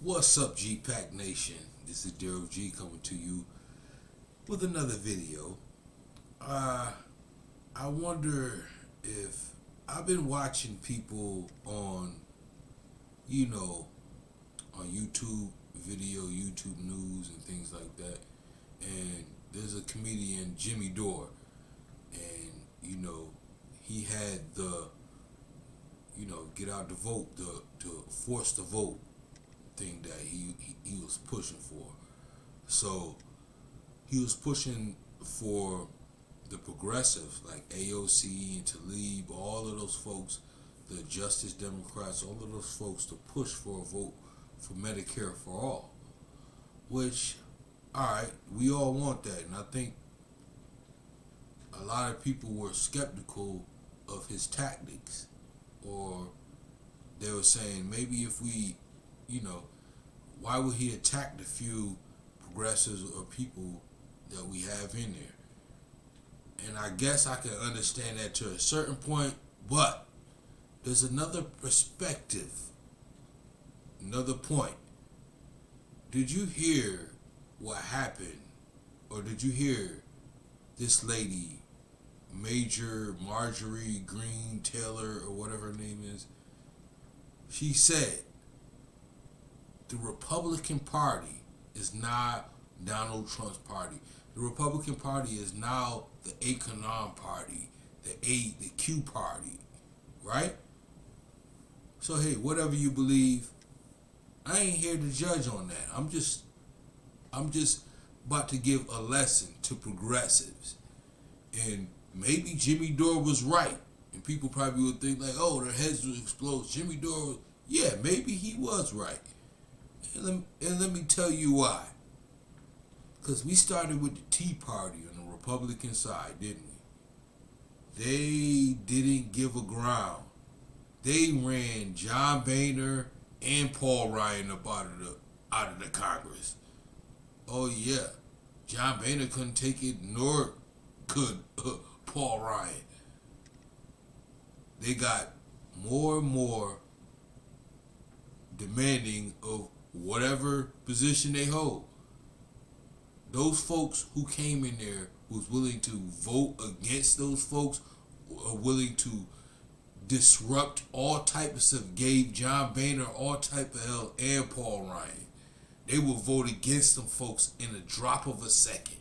What's up, G-Pac Nation? This is Dore G coming to you with another video. I wonder if I've been watching people on, on YouTube video, YouTube news and things like that. And there's a comedian, Dore, and, he had the, get out the vote, to force the vote thing that he was pushing for. So he was pushing for the progressives like AOC and Talib, all of those folks, the Justice Democrats, all of those folks to push for a vote for Medicare for all. Which, alright, we all want that. And I think a lot of people were skeptical of his tactics. Or they were saying maybe if we, why would he attack the few progressives or people that we have in there? And I guess I can understand that to a certain point, but there's another perspective, another point. Did you hear what happened, or did you hear this lady, Major Marjorie Greene Taylor, or whatever her name is? She said the Republican Party is not Donald Trump's party. The Republican Party is now the Econom Party, the Q Party, right? So hey, whatever you believe, I ain't here to judge on that. I'm just about to give a lesson to progressives. And maybe Dore was right. And people probably would think like, oh, their heads will explode. Dore, yeah, maybe he was right. And let me tell you why. Because we started with the Tea Party on the Republican side, didn't we? They didn't give a ground. They ran John Boehner and Paul Ryan up out of the Congress. Oh yeah, John Boehner couldn't take it, nor could Paul Ryan. They got more and more demanding of whatever position they hold. Those folks who came in there was willing to vote against those folks, are willing to disrupt all types of, gave John Boehner all type of hell, and Paul Ryan. They will vote against them folks in a drop of a second.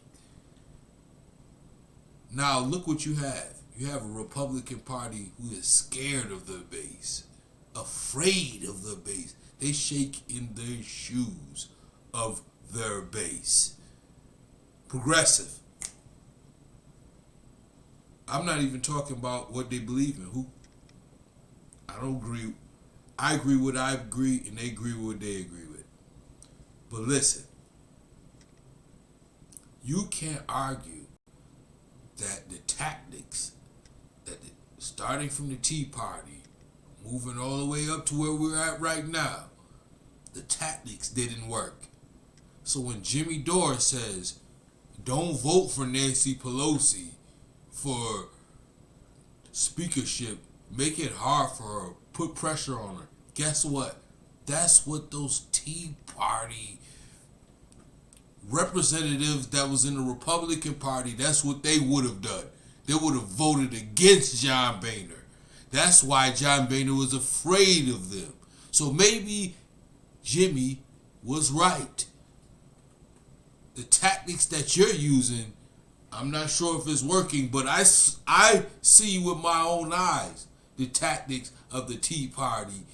Now look what you have. You have a Republican Party who is scared of the base, afraid of the base. They shake in their shoes of their base. Progressive. I'm not even talking about what they believe in. I don't agree. I agree with what I agree, and they agree with what they agree with. But listen, you can't argue that the tactics, starting from the Tea Party, moving all the way up to where we're at right now, the tactics didn't work. So when Dore says, don't vote for Nancy Pelosi for speakership, make it hard for her, put pressure on her, guess what? That's what those Tea Party representatives that was in the Republican Party, that's what they would have done. They would have voted against John Boehner. That's why John Boehner was afraid of them. So maybe Jimmy was right. The tactics that you're using, I'm not sure if it's working, but I see with my own eyes the tactics of the Tea Party.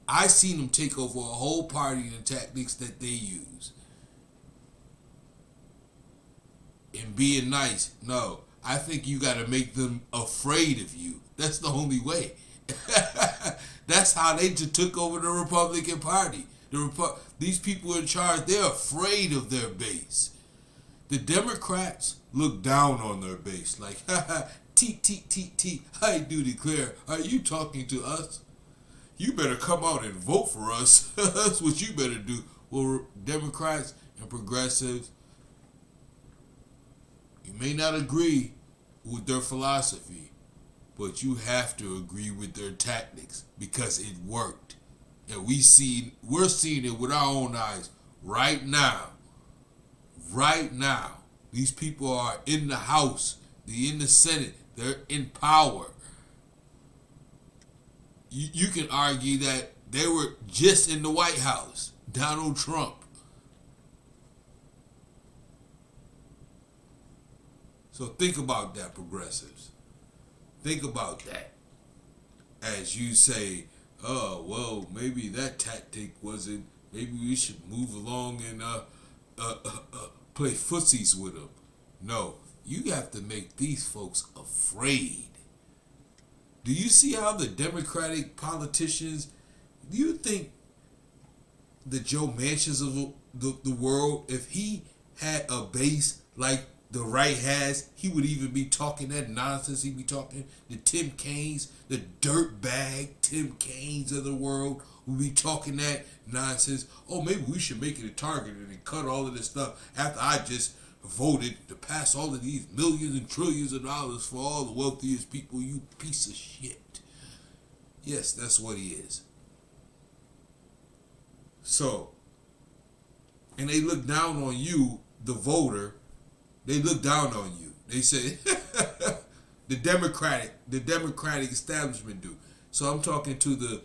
I seen them take over a whole party and the tactics that they use. And being nice, no. I think you got to make them afraid of you. That's the only way. That's how they just took over the Republican Party. These people in charge, they're afraid of their base. The Democrats look down on their base. Like, T, I do declare, are you talking to us? You better come out and vote for us. That's what you better do. Well, Democrats and progressives, you may not agree with their philosophy, but you have to agree with their tactics because it worked. And we're seeing it with our own eyes right now. Right now. These people are in the House. They're in the Senate. They're in power. You can argue that they were just in the White House. Donald Trump. So think about that, progressives. Think about that. As you say, oh, well, maybe that tactic wasn't, maybe we should move along and play footsies with them. No, you have to make these folks afraid. Do you see how the Democratic politicians, do you think the Joe Manchins of the world, if he had a base like the right has, he would even be talking that nonsense he'd be talking? The Tim Kaines, the dirtbag Tim Kaines of the world would be talking that nonsense. Oh, maybe we should make it a target and cut all of this stuff after I just voted to pass all of these millions and trillions of dollars for all the wealthiest people, you piece of shit. Yes, that's what he is. So, and they look down on you, the voter. They look down on you. They say the Democratic establishment do. So I'm talking to the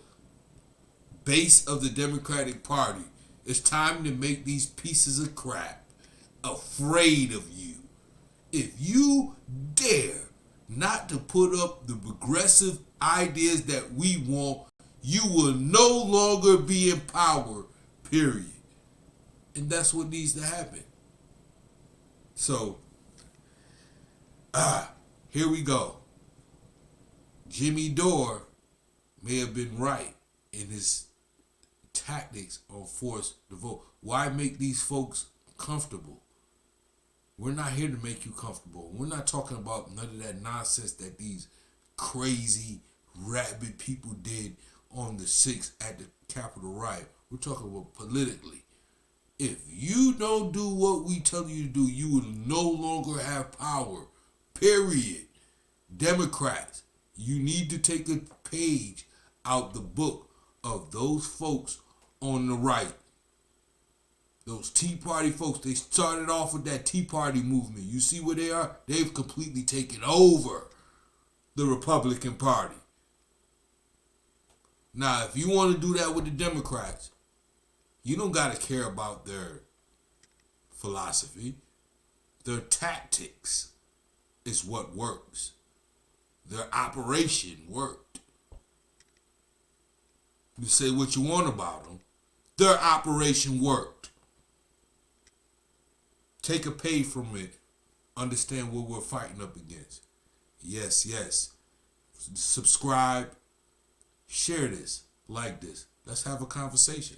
base of the Democratic Party. It's time to make these pieces of crap afraid of you. If you dare not to put up the progressive ideas that we want, you will no longer be in power, period. And that's what needs to happen. So, here we go. Jimmy Dore may have been right in his tactics on force to vote. Why make these folks comfortable? We're not here to make you comfortable. We're not talking about none of that nonsense that these crazy, rabid people did on the 6th at the Capitol riot. We're talking about politically. If you don't do what we tell you to do, you will no longer have power. Period. Democrats, you need to take a page out the book of those folks on the right. Those Tea Party folks, they started off with that Tea Party movement. You see where they are? They've completely taken over the Republican Party. Now, if you want to do that with the Democrats, you don't got to care about their philosophy. Their tactics is what works. Their operation worked. You say what you want about them. Their operation worked. Take a page from it. Understand what we're fighting up against. Yes, yes. Subscribe. Share this. Like this. Let's have a conversation.